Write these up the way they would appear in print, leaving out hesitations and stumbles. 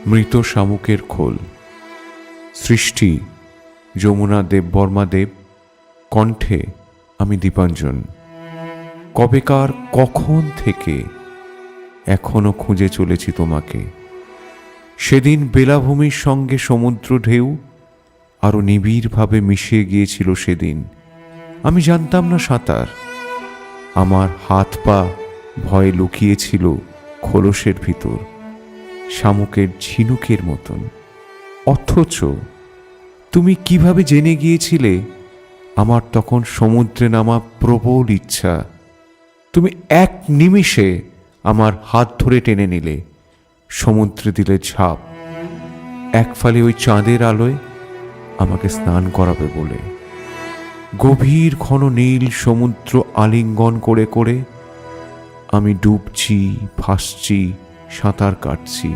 মৃত শামুকের খোল। সৃষ্টি যমুনা দেববর্মা দেব। কণ্ঠে আমি দীপাঞ্জন। কবেকার কখন থেকে এখনো খুঁজে চলেছি তোমাকে। সেদিন বেলাভূমির সঙ্গে সমুদ্র ঢেউ আরো নিবিড়ভাবে মিশে গিয়েছিল সেদিন। আমি জানতাম না সাঁতার। আমার হাত পা ভয়ে লুকিয়েছিল খোলসের ভিতর, শামুকের ঝিনুকের মতন। অথচ তুমি কিভাবে জেনে গিয়েছিলে আমার তখন সমুদ্রে নামা প্রবল ইচ্ছা? তুমি এক নিমিষে আমার হাত ধরে টেনে নিলে, সমুদ্রে দিলে ঝাঁপ। এক ফালে ওই চাঁদের আলোয় আমাকে স্নান করাবে বলে। গভীর ঘন নীল সমুদ্র আলিঙ্গন করে করে আমি ডুবছি, ভাসছি, সাঁতার কাটছি।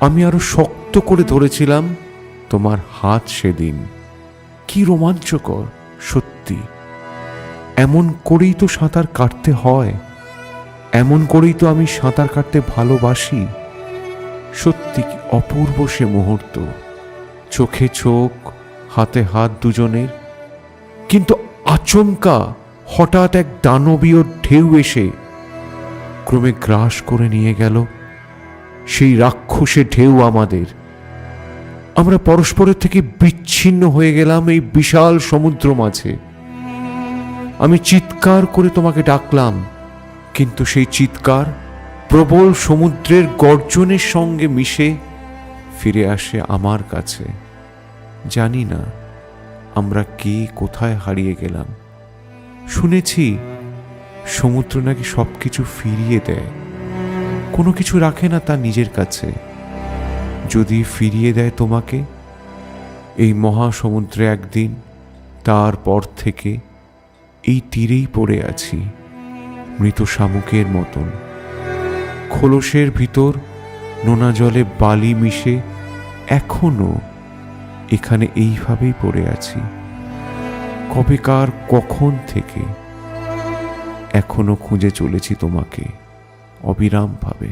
আমি আরো শক্ত করে ধরেছিলাম তোমার হাত সেদিন। কি রোমাঞ্চকর সত্যি! এমন করেই তো সাঁতার কাটতে হয়, এমন করেই তো আমি সাঁতার কাটতে ভালোবাসি। সত্যি কি অপূর্ব সে মুহূর্ত! চোখে চোখ, হাতে হাত দুজনের। কিন্তু আচমকা হঠাৎ এক দানবীয় ঢেউ এসে ক্রমে গ্রাস করে নিয়ে গেল। সেই রাক্ষসে ঢেউ আমাদের। আমরা পরস্পরের থেকে বিচ্ছিন্ন হয়ে গেলাম এই বিশাল সমুদ্র মাঝে। আমি চিৎকার করে তোমাকে ডাকলাম, কিন্তু সেই চিৎকার প্রবল সমুদ্রের গর্জনের সঙ্গে মিশে ফিরে আসে আমার কাছে। জানি না আমরা কে কোথায় হারিয়ে গেলাম। শুনেছি সমুদ্র নাকি সবকিছু ফিরিয়ে দেয়, কোনো কিছু রাখে না তার নিজের কাছে। যদি ফিরিয়ে দেয় তোমাকে এই মহাসমুদ্রে একদিন, তারপর থেকে এই তীরেই পড়ে আছি মৃত শামুকের মতন। খোলসের ভিতর নোনা জলে বালি মিশে এখনো এখানে এইভাবেই পড়ে আছি। কবেকার কখন থেকে এখনো খুঁজে চলেছি তোমাকে অবিরামভাবে।